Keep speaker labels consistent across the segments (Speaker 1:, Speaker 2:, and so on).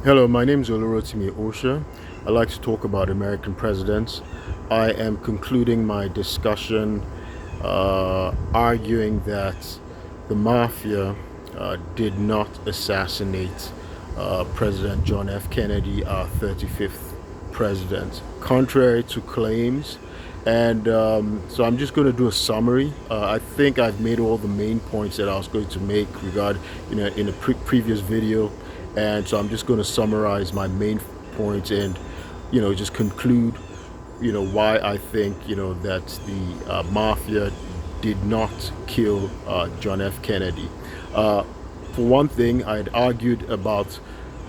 Speaker 1: Hello, my name is Olu Osha. I like to talk about American presidents. I am concluding my discussion arguing that the Mafia did not assassinate President John F. Kennedy, our 35th president, contrary to claims. And so I'm just going to do a summary. I think I've made all the main points that I was going to make in a previous video, and so I'm just going to summarize my main points and just conclude why I think that the mafia did not kill John F. Kennedy. Uh, for one thing, I'd argued about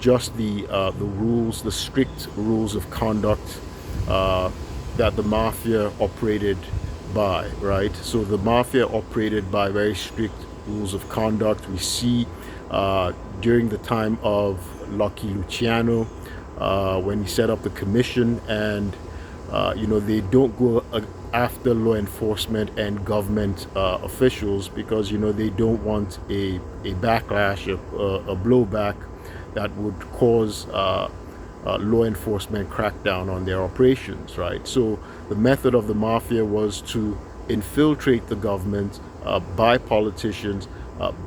Speaker 1: just the rules, the strict rules of conduct uh, that the mafia operated by, right? So the mafia operated by very strict rules of conduct. We see during the time of Lucky Luciano when he set up the commission, and they don't go after law enforcement and government officials because they don't want a backlash, a blowback that would cause law enforcement crackdown on their operations, right? So the method of the mafia was to infiltrate the government by politicians,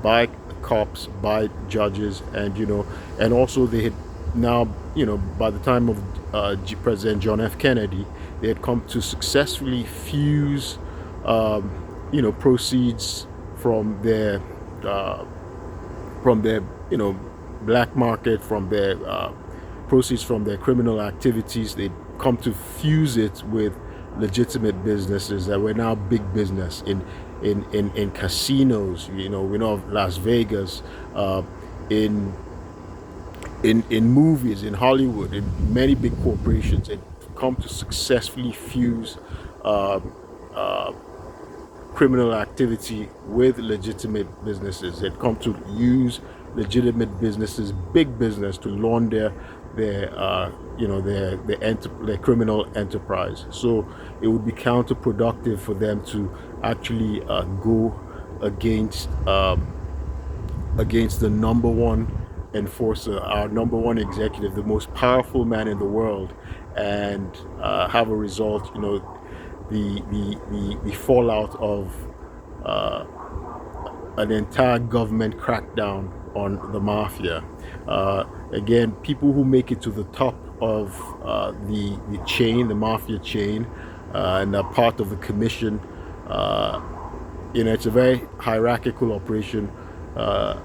Speaker 1: by cops, by judges, and also they had now, by the time of President John F. Kennedy, they had come to successfully fuse, proceeds uh, from their, black market, from their proceeds from their criminal activities. They come to fuse it with legitimate businesses that were now big business in casinos. We know of Las Vegas, in in movies, in Hollywood, in many big corporations, and come to successfully fuse uh, uh, criminal activity with legitimate businesses. They'd come to use legitimate businesses, big business, to launder their criminal enterprise. So it would be counterproductive for them to actually go against against the number one enforcer, our number one executive, the most powerful man in the world, and have a result. The fallout of uh, an entire government crackdown on the mafia. Again, people who make it to the top of the chain, the mafia chain, and are part of the commission. Uh, it's a very hierarchical operation.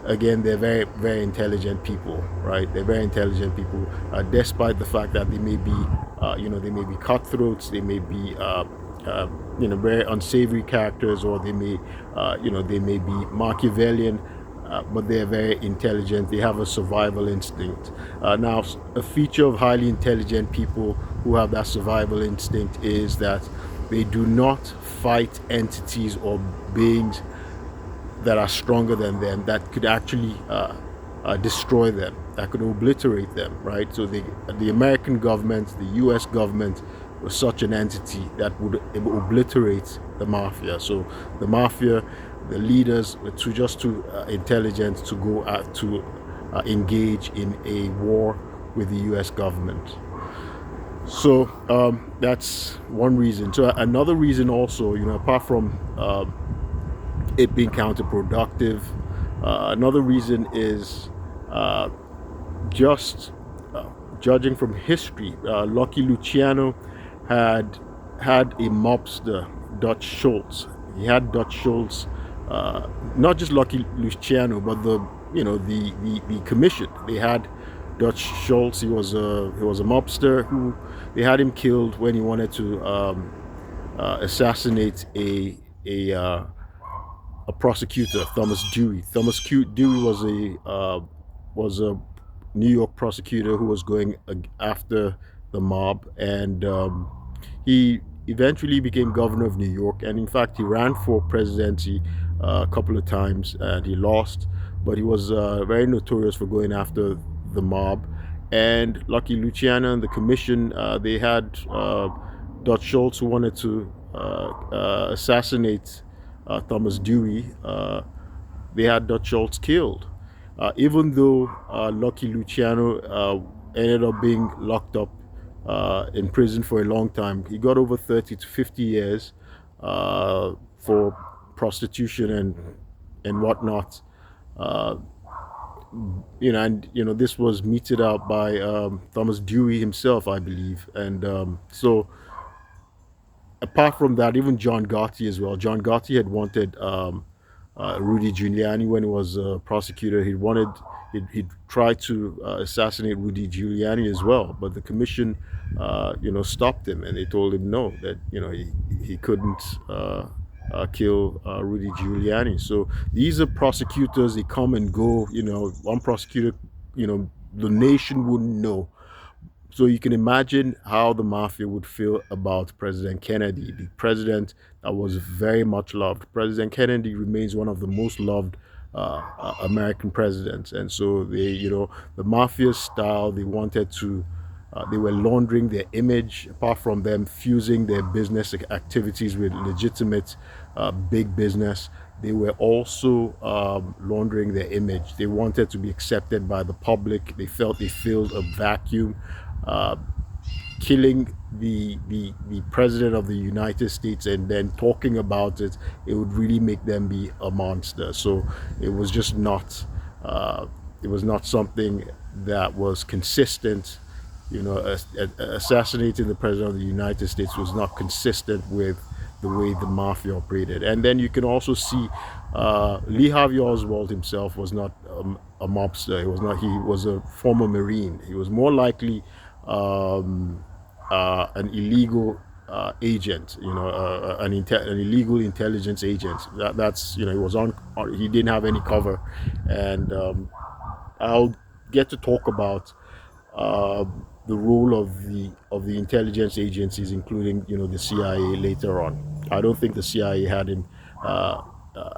Speaker 1: Again, they're very, very intelligent people, right? They're very intelligent people, despite the fact that they may be, they may be cutthroats, they may be, very unsavory characters, or they may be Machiavellian, but they're very intelligent. They have a survival instinct. Now, a feature of highly intelligent people who have that survival instinct is that they do not fight entities or beings that are stronger than them, that could actually destroy them, that could obliterate them, right? So the American government, the U.S. government, was such an entity that would obliterate the mafia. So the mafia, the leaders, were too intelligent to go to engage in a war with the U.S. government. So that's one reason. So another reason also, apart from it being counterproductive. Another reason is just judging from history. Lucky Luciano had a mobster, Dutch Schultz. He had Dutch Schultz, not just Lucky Luciano, but the commission. They had Dutch Schultz. He was a mobster who they had him killed when he wanted to assassinate a prosecutor, Thomas Dewey. Dewey was a New York prosecutor who was going after the mob, and he eventually became governor of New York. And in fact, he ran for presidency a couple of times, and he lost. But he was very notorious for going after the mob. And Lucky Luciano and the commission, they had Dutch Schultz, who wanted to assassinate Thomas Dewey. They had Dutch Schultz killed. Even though Lucky Luciano ended up being locked up in prison for a long time, he got over 30 to 50 years for prostitution and whatnot. Uh, and this was meted out by Thomas Dewey himself, I believe. And so apart from that, even John Gotti as well. John Gotti had wanted Rudy Giuliani when he was a prosecutor. He'd tried to assassinate Rudy Giuliani as well, but the commission, stopped him, and they told him no, that he couldn't kill Rudy Giuliani. So these are prosecutors. They come and go. One prosecutor, the nation wouldn't know. So you can imagine how the mafia would feel about President Kennedy, the president that was very much loved. President Kennedy remains one of the most loved American presidents, and so the mafia style. They were laundering their image. Apart from them fusing their business activities with legitimate big business, they were also laundering their image. They wanted to be accepted by the public. They felt they filled a vacuum. Uh, Killing the president of the United States and then talking about it, it would really make them be a monster. So it was just not it was not something that was consistent. Assassinating the president of the United States was not consistent with the way the mafia operated. And then you can also see Lee Harvey Oswald himself was not a mobster. He was not. He was a former Marine. He was more likely an illegal agent, an illegal intelligence agent. That's he was on. He didn't have any cover, and I'll get to talk about uh, the role of the intelligence agencies, including the CIA later on. I don't think the CIA had him.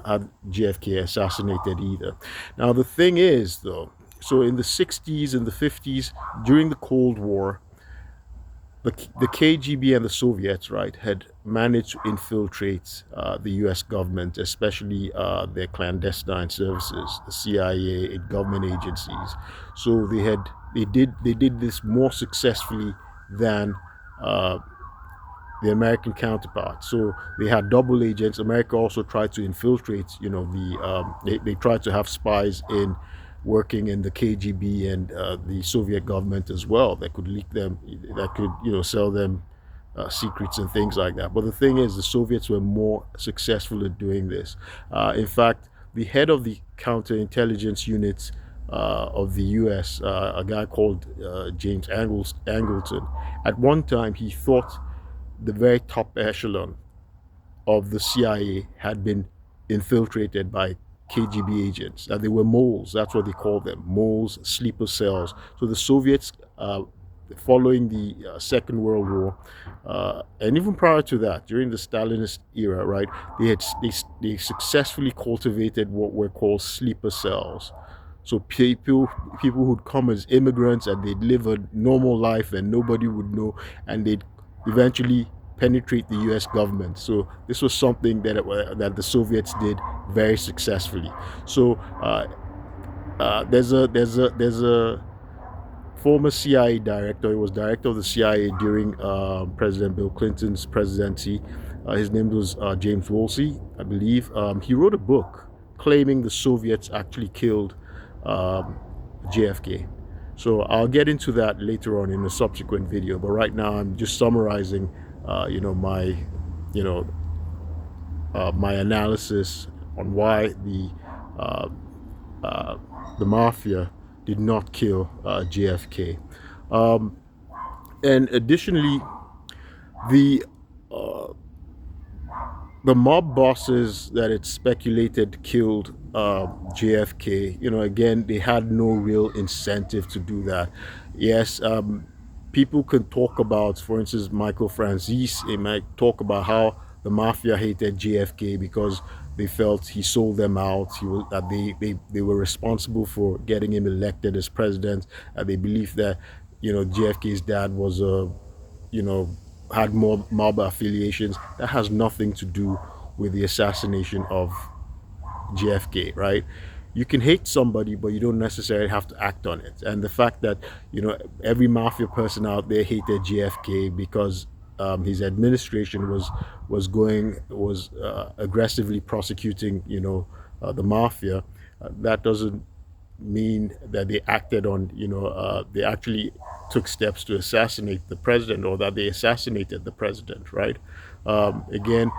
Speaker 1: Had JFK assassinated either. Now the thing is, though, so in the 60s and the 50s, during the Cold War, the KGB and the Soviets, right, had managed to infiltrate the U.S. government, especially their clandestine services, the CIA, and government agencies. So they did this more successfully than uh, the American counterpart. So they had double agents. America also tried to infiltrate. They tried to have spies in working in the KGB and the Soviet government as well that could leak them, that could sell them secrets and things like that. But the thing is, the Soviets were more successful at doing this. In fact, the head of the counterintelligence units of the U.S., a guy called James Angleton, at one time he thought the very top echelon of the CIA had been infiltrated by KGB agents. That they were moles. That's what they called them, moles, sleeper cells. So the Soviets, following the Second World War, and even prior to that, during the Stalinist era, right, they successfully cultivated what were called sleeper cells. So people who'd come as immigrants and they'd live a normal life and nobody would know, and they'd eventually penetrate the U.S. government. So this was something that the Soviets did very successfully. So there's a former CIA director. He was director of the CIA during President Bill Clinton's presidency. His name was James Woolsey, I believe. He wrote a book claiming the Soviets actually killed um, JFK. So I'll get into that later on in a subsequent video. But right now, I'm just summarizing, my, you know, my analysis on why uh, the mafia did not kill JFK. Um, and additionally, the uh, the mob bosses that it's speculated killed JFK, again, they had no real incentive to do that. Yes, people can talk about, for instance, Michael Franzese. They might talk about how the mafia hated JFK because they felt he sold them out. That they were responsible for getting him elected as president. They believed that JFK's dad was a you know, had more mob affiliations. That has nothing to do with the assassination of JFK, right? you can hate somebody, but you don't necessarily have to act on it. And the fact that every mafia person out there hated JFK because his administration was aggressively prosecuting the mafia. That doesn't mean that they acted on they actually took steps to assassinate the president, or that they assassinated the president, right? Again,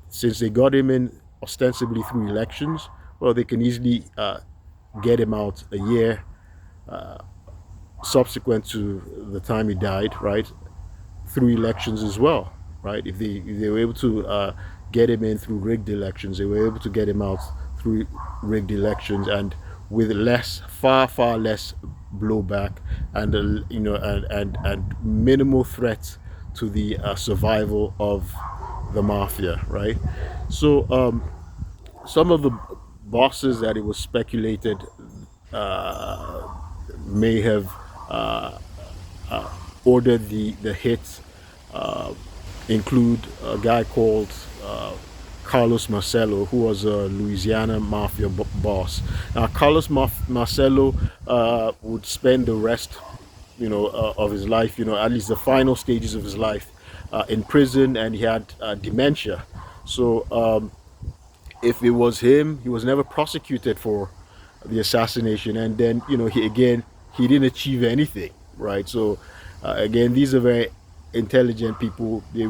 Speaker 1: since they got him in ostensibly through elections, well, they can easily get him out a year subsequent to the time he died, right? Through elections as well, right? If they were able to get him in through rigged elections, they were able to get him out through rigged elections, and with far less blowback, and and minimal threat to the survival of the mafia, right? So some of the bosses that it was speculated may have ordered the hit include a guy called Carlos Marcello, who was a Louisiana mafia boss. Now, Carlos Marcello would spend the rest, of his life, at least the final stages of his life, in prison, and he had dementia. So, if it was him, he was never prosecuted for the assassination, and then he didn't achieve anything, right? So, again, these are very intelligent people. They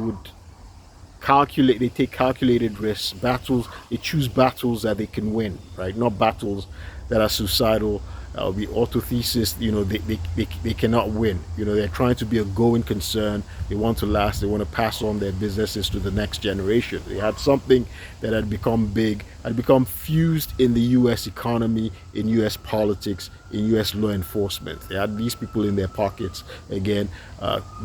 Speaker 1: take calculated risks, they choose battles that they can win, right? Not battles that are suicidal. The autothysis, they cannot win. They're trying to be a going concern. They want to last. They want to pass on their businesses to the next generation. They had something that had become big, had become fused in the U.S. economy, in U.S. politics, in U.S. law enforcement. They had these people in their pockets, again,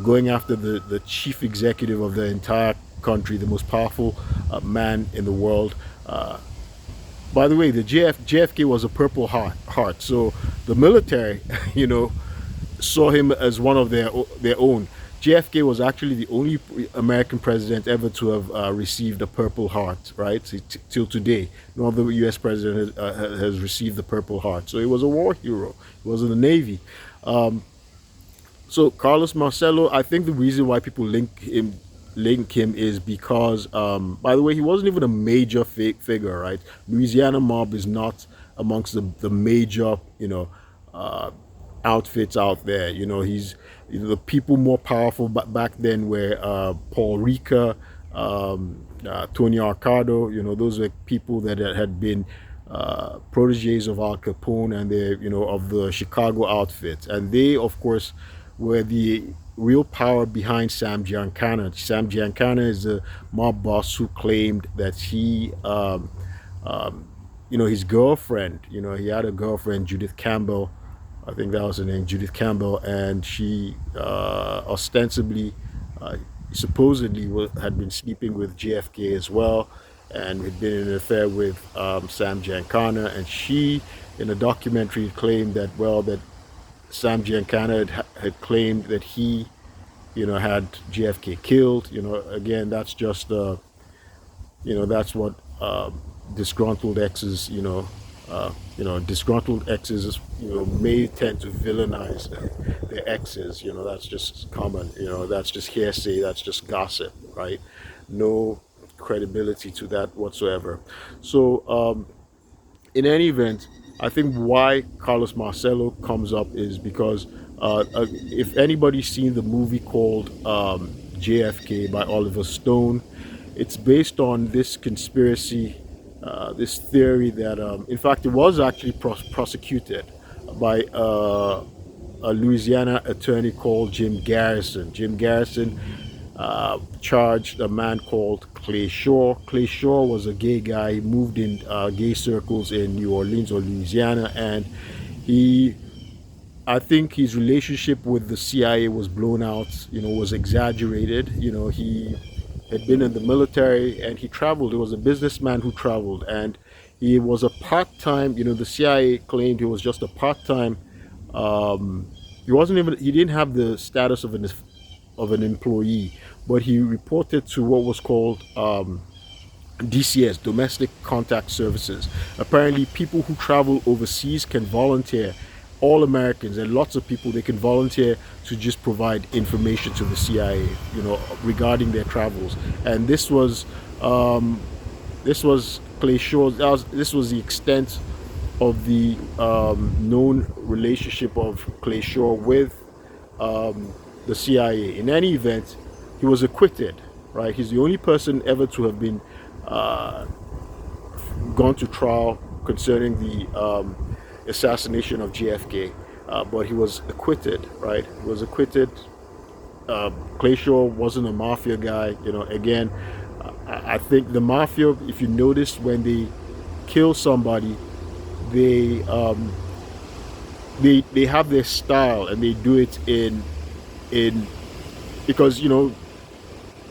Speaker 1: going after the chief executive of the entire country, the most powerful man in the world. By the way, the JFK was a Purple Heart, so the military, saw him as one of their own. JFK was actually the only American president ever to have received a Purple Heart, right? Till today, no other U.S. president has received the Purple Heart. So he was a war hero. He was in the Navy. So Carlos Marcello, I think the reason why people link him is because, by the way, he wasn't even a major figure, right? Louisiana mob is not amongst the major, outfits out there. He's the people more powerful back then were Paul Ricca, Tony Arcado. Those were people that had been proteges of Al Capone, and they, of the Chicago outfit, and they, of course, were the real power behind Sam Giancana. Sam Giancana is a mob boss who claimed that his girlfriend, he had a girlfriend, Judith Campbell, I think that was her name, Judith Campbell, and she ostensibly, supposedly, had been sleeping with JFK as well, and had been in an affair with Sam Giancana, and she, in a documentary, claimed that, that Sam Giancana had claimed that he, had JFK killed. Again, that's just, that's what disgruntled exes, disgruntled exes, may tend to villainize their exes. That's just common. That's just hearsay. That's just gossip, right? No credibility to that whatsoever. So, in any event, I think why Carlos Marcello comes up is because if anybody's seen the movie called JFK by Oliver Stone, it's based on this conspiracy, this theory that, in fact, it was actually prosecuted by a Louisiana attorney called Jim Garrison. Jim Garrison charged a man called Clay Shaw. Clay Shaw was a gay guy. He moved in gay circles in New Orleans or Louisiana, and I think his relationship with the CIA was blown out, was exaggerated. He had been in the military and he traveled. He was a businessman who traveled, and he was a part-time, the CIA claimed he was just a part-time, he didn't have the status of an employee, but he reported to what was called DCS, Domestic Contact Services. Apparently, people who travel overseas can volunteer. All Americans and lots of people, they can volunteer to just provide information to the CIA, regarding their travels. And this was Clay Shaw's. This was the extent of the known relationship of Clay Shaw with the CIA. In any event, he was acquitted. Right, he's the only person ever to have been gone to trial concerning the assassination of JFK, but he was acquitted. Right, he was acquitted. Clay Shaw wasn't a mafia guy. Again, I think the mafia, if you notice, when they kill somebody, they they have their style, and they do it in because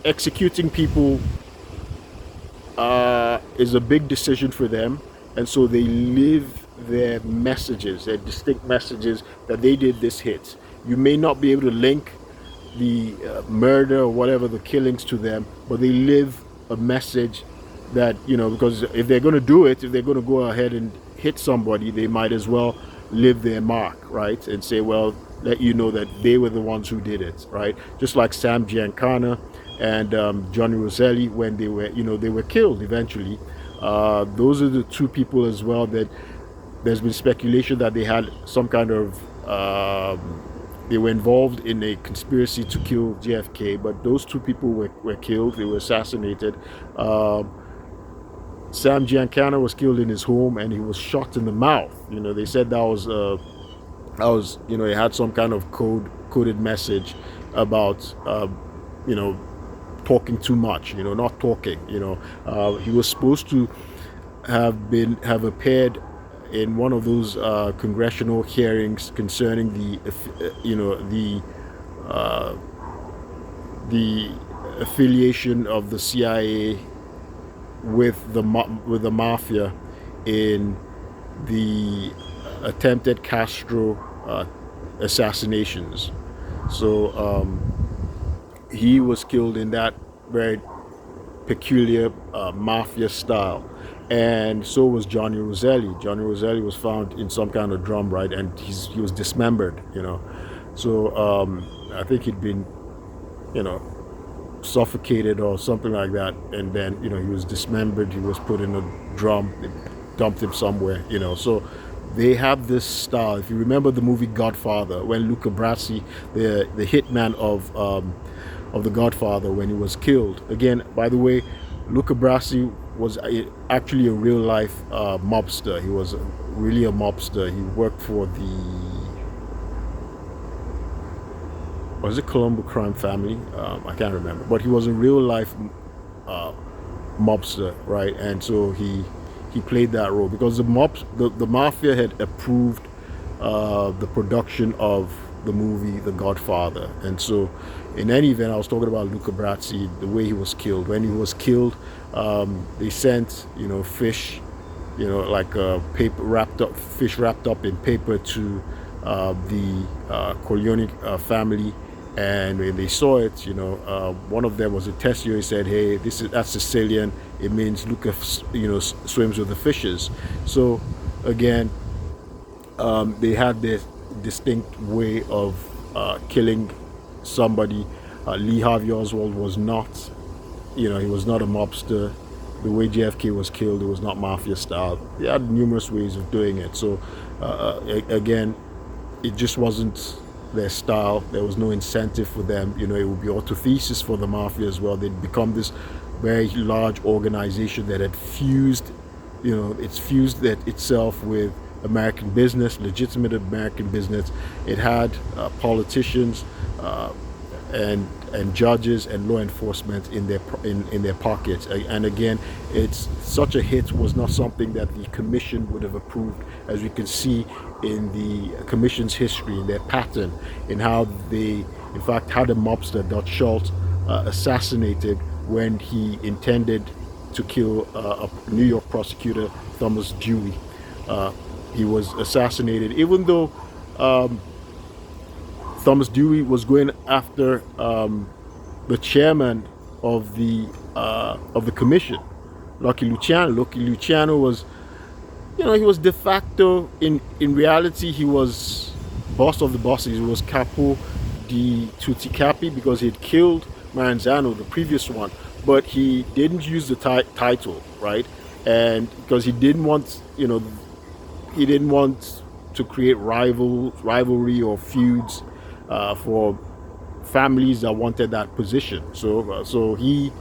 Speaker 1: executing people is a big decision for them, and so they live their messages, their distinct messages, that they did this hit. You may not be able to link the murder or whatever, the killings, to them, but they live a message that, because if they're going to do it, if they're going to go ahead and hit somebody, they might as well leave their mark, right, and say, well, let you know that they were the ones who did it, right? Just like Sam Giancana and Johnny Roselli, when they were killed eventually. Those are the two people as well that there's been speculation that they had some kind of they were involved in a conspiracy to kill JFK, but those two people were killed. They were assassinated. Sam Giancana was killed in his home, and he was shot in the mouth. They said that was it had some kind of coded message about talking too much, not talking. He was supposed to have appeared in one of those congressional hearings concerning the affiliation of the CIA with the mafia in the attempted Castro assassinations. So he was killed in that very peculiar mafia style, and so was Johnny Roselli. Johnny Roselli was found in some kind of drum, right, and he was dismembered. So I think he'd been, suffocated or something like that, and then he was dismembered. He was put in a drum, they dumped him somewhere. So they have this style. If you remember the movie Godfather, when Luca Brasi, the hitman of the Godfather, when he was killed. Again, by the way, Luca Brasi was actually a real life mobster. He was really a mobster. He worked for was it Colombo crime family? I can't remember, but he was a real life mobster, right? And so he played that role because the mafia had approved the production of the movie The Godfather. And so in any event, I was talking about Luca Brasi, the way he was killed. When he was killed, they sent fish, like paper wrapped up, fish wrapped up in paper to the Corleone family. And when they saw it, one of them was a tester. He said, "Hey, that's Sicilian. It means Luca, swims with the fishes." So again, they had this distinct way of killing somebody. Lee Harvey Oswald was not, he was not a mobster. The way JFK was killed, it was not mafia style. They had numerous ways of doing it. So again, it just wasn't their style. There was no incentive for them. It would be autothysis for the mafia as well. They'd become this very large organization that had fused, it's fused itself with American business, legitimate American business. It had politicians and judges and law enforcement in their pockets. And again, it's such a hit was not something that the commission would have approved, as we can see in the commission's history, in their pattern, in how they, in fact, had a mobster, Dutch Schultz, assassinated when he intended to kill a New York prosecutor, Thomas Dewey. He was assassinated, even though Thomas Dewey was going after the chairman of the commission, Lucky Luciano. Lucky Luciano was, he was de facto. In reality, he was boss of the bosses. He was capo di tutti capi because he had killed Maranzano, the previous one, but he didn't use the title, right? And because he didn't want to create rivalry or feuds for families that wanted that position. So he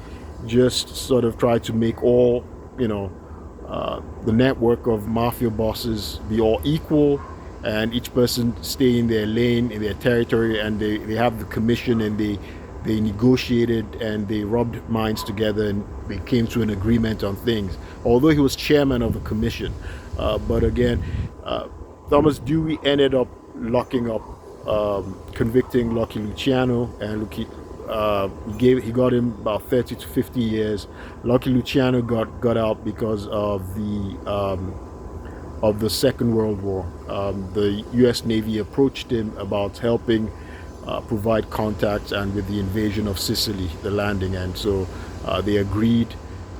Speaker 1: just sort of tried to make all, the network of mafia bosses be all equal, and each person stay in their lane, in their territory, and they have the commission, and they negotiated and they rubbed minds together and they came to an agreement on things. Although he was chairman of the commission, but again, Thomas Dewey ended up locking up, convicting Lucky Luciano, and he got him about 30 to 50 years. Lucky Luciano got out because of the Second World War. The U.S. Navy approached him about helping provide contacts, and with the invasion of Sicily, the landing, and so they agreed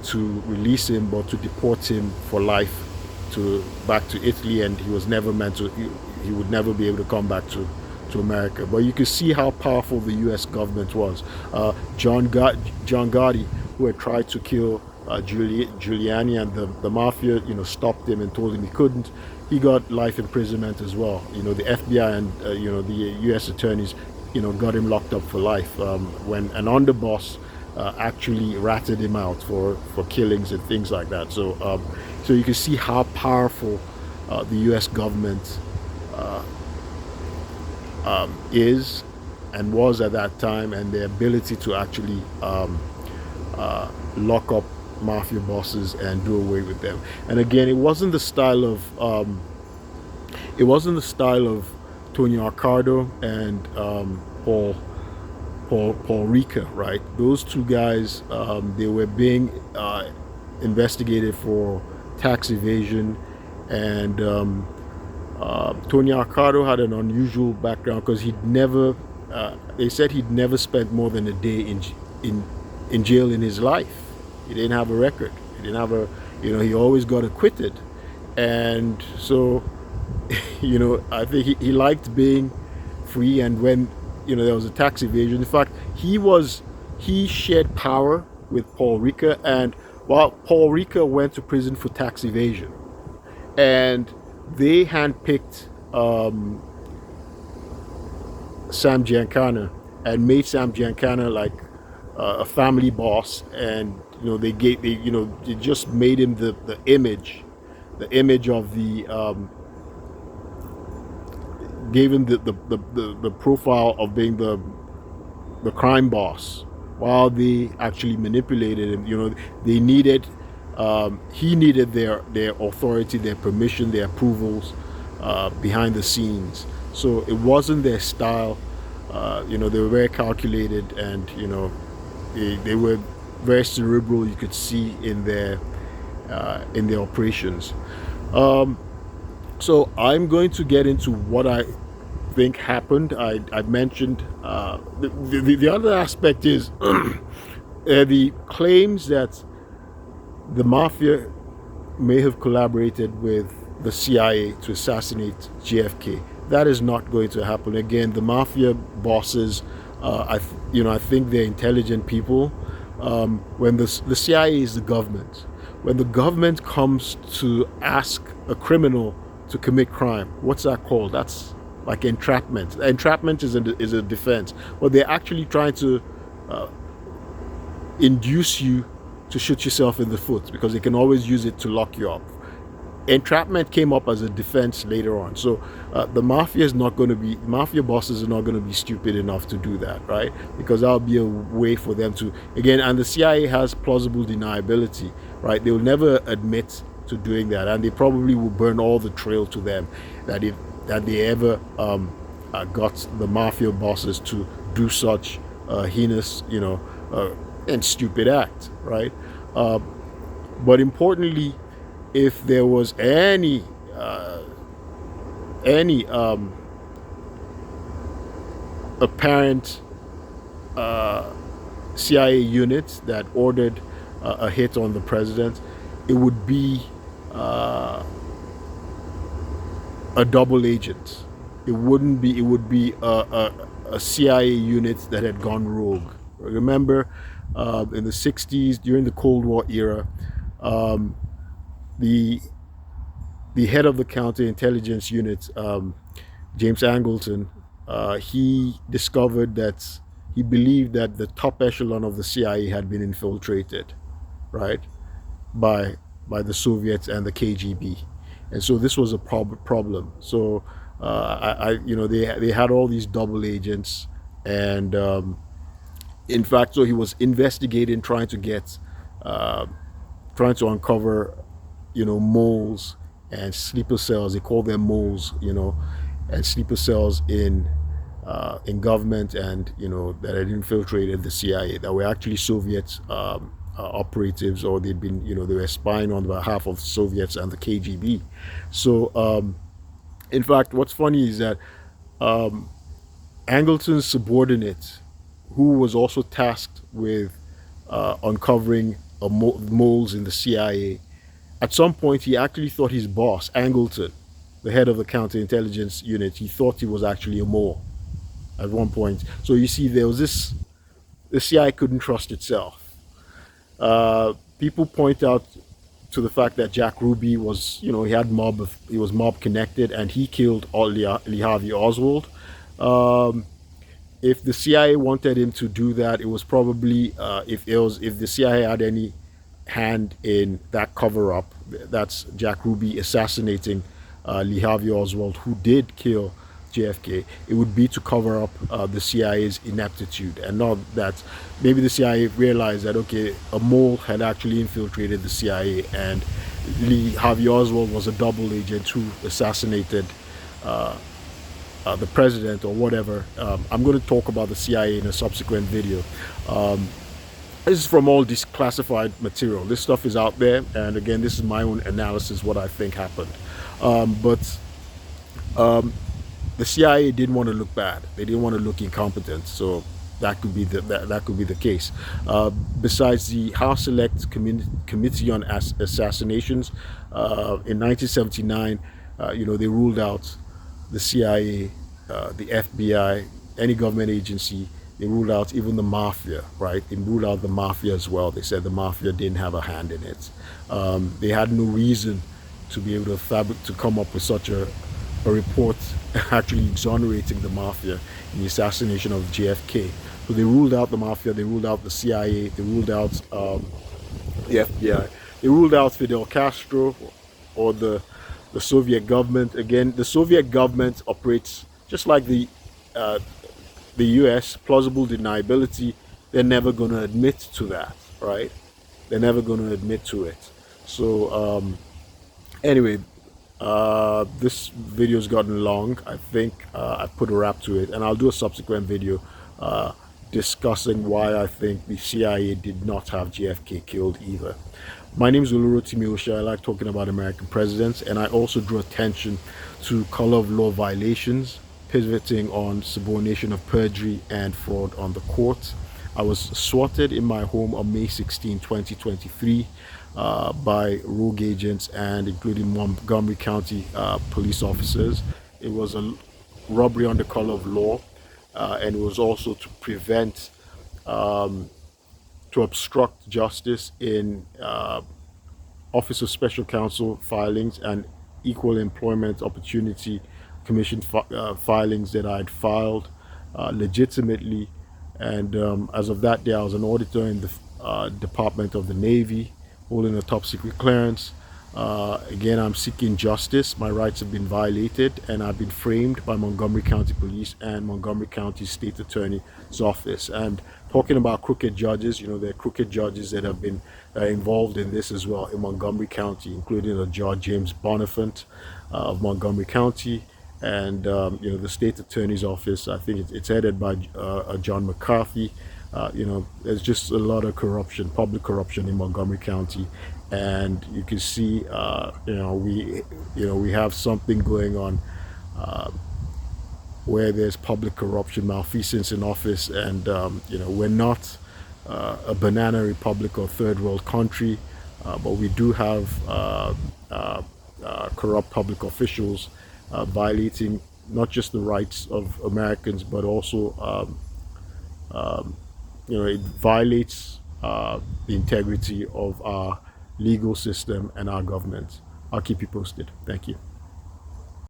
Speaker 1: to release him, but to deport him for life back to Italy, and he was never meant to. He would never be able to come back to America. But you can see how powerful the U.S. government was. John Gotti, who had tried to kill Giuliani, and the mafia, stopped him and told him he couldn't. He got life imprisonment as well. The FBI and the U.S. attorneys, got him locked up for life when an underboss actually ratted him out for killings and things like that. So you can see how powerful the U.S. government is and was at that time, and their ability to actually lock up mafia bosses and do away with them. And again, it wasn't the style of Tonio Accardo and Paul Rica, right? Those two guys, they were being investigated for tax evasion, and Tonio Accardo had an unusual background because they said he'd never spent more than a day in jail in his life. He didn't have a record. He didn't have he always got acquitted. And so, I think he liked being free. And when, there was a tax evasion, in fact, he shared power with Paul Rica. And while Paul Rica went to prison for tax evasion, and they handpicked Sam Giancana and made Sam Giancana like a family boss, and they just made him the image of gave him the profile of being the crime boss, while they actually manipulated him. They needed he needed their authority, their permission, their approvals behind the scenes. So it wasn't their style. They were very calculated, and they were very cerebral. You could see in their operations. So I'm going to get into what I think happened. I mentioned the other aspect is the claims that the mafia may have collaborated with the CIA to assassinate JFK. That is not going to happen. Again, the mafia bosses, I think they're intelligent people. When the CIA is the government, when the government comes to ask a criminal to commit crime, what's that called? That's like entrapment. Entrapment is a defense, but they're actually trying to induce you to shoot yourself in the foot, because they can always use it to lock you up. Entrapment came up as a defense later on. So the mafia bosses are not going to be stupid enough to do that, right? Because that'll be a way for them to, again, and the CIA has plausible deniability, right? They will never admit to doing that, and they probably will burn all the trail to them that they ever got the mafia bosses to do such heinous, and stupid act, right? But importantly, if there was any apparent CIA unit that ordered a hit on the president, it would be a double agent. It wouldn't be. It would be a CIA unit that had gone rogue. Remember, in the '60s, during the Cold War era, um, the the head of the counterintelligence unit, James Angleton, he discovered that he believed that the top echelon of the CIA had been infiltrated, right, by the Soviets and the KGB, and so this was a problem. So they had all these double agents, and in fact, so he was investigating, uh, trying to uncover, moles and sleeper cells. They call them moles, and sleeper cells in government, and that had infiltrated the CIA, that were actually Soviet operatives, or they'd been, they were spying on behalf of the Soviets and the KGB. So, in fact, what's funny is that Angleton's subordinate, who was also tasked with uncovering moles in the CIA, at some point he actually thought his boss, Angleton, the head of the counterintelligence unit, he thought he was actually a mole at one point. So you see, there was this. The CIA couldn't trust itself. People point out to the fact that Jack Ruby was, he was mob connected, and he killed Lee Harvey Oswald. Um, if the CIA wanted him to do that, it was probably if the CIA had any hand in that cover up. That's Jack Ruby assassinating Lee Harvey Oswald, who did kill JFK. It would be to cover up the CIA's ineptitude, and not that maybe the CIA realized that, okay, a mole had actually infiltrated the CIA, and Lee Harvey Oswald was a double agent who assassinated the president or whatever. I'm going to talk about the CIA in a subsequent video. Um, this is from all this classified material. This stuff is out there, and again, this is my own analysis, what I think happened. But the CIA didn't want to look bad. They didn't want to look incompetent. So that could be the case. Besides the House Select Committee on Assassinations, in 1979, they ruled out the CIA, the FBI, any government agency. They ruled out even the Mafia, right? They ruled out the Mafia as well. They said the Mafia didn't have a hand in it. They had no reason to be able to come up with such a report actually exonerating the Mafia in the assassination of JFK. So they ruled out the Mafia, they ruled out the CIA, they ruled out the FBI, they ruled out Fidel Castro or the Soviet government. Again, the Soviet government operates just like the US, plausible deniability. They're never going to admit to that, right? They're never going to admit to it. So anyway, this video's gotten long. I think I put a wrap to it, and I'll do a subsequent video discussing why I think the CIA did not have JFK killed either. My name is Olu Osha. I like talking about American presidents, and I also draw attention to color of law violations, pivoting on subordination of perjury and fraud on the court. I was swatted in my home on May 16, 2023 by rogue agents, and including Montgomery County police officers. It was a robbery on the color of law, and it was also to prevent, to obstruct justice in Office of Special Counsel filings and Equal Employment Opportunity Commission filings that I had filed legitimately. And as of that day, I was an auditor in the Department of the Navy, holding a top secret clearance. Again, I'm seeking justice. My rights have been violated, and I've been framed by Montgomery County Police and Montgomery County State Attorney's Office. And talking about crooked judges, there are crooked judges that have been involved in this as well in Montgomery County, including a Judge James Bonifant of Montgomery County, and the State Attorney's Office. I think it's headed by John McCarthy. There's just a lot of corruption, public corruption in Montgomery County, and you can see, we have something going on where there's public corruption, malfeasance in office, and we're not a banana republic or third world country, but we do have corrupt public officials violating not just the rights of Americans, but also it violates the integrity of our legal system and our government. I'll keep you posted. Thank you.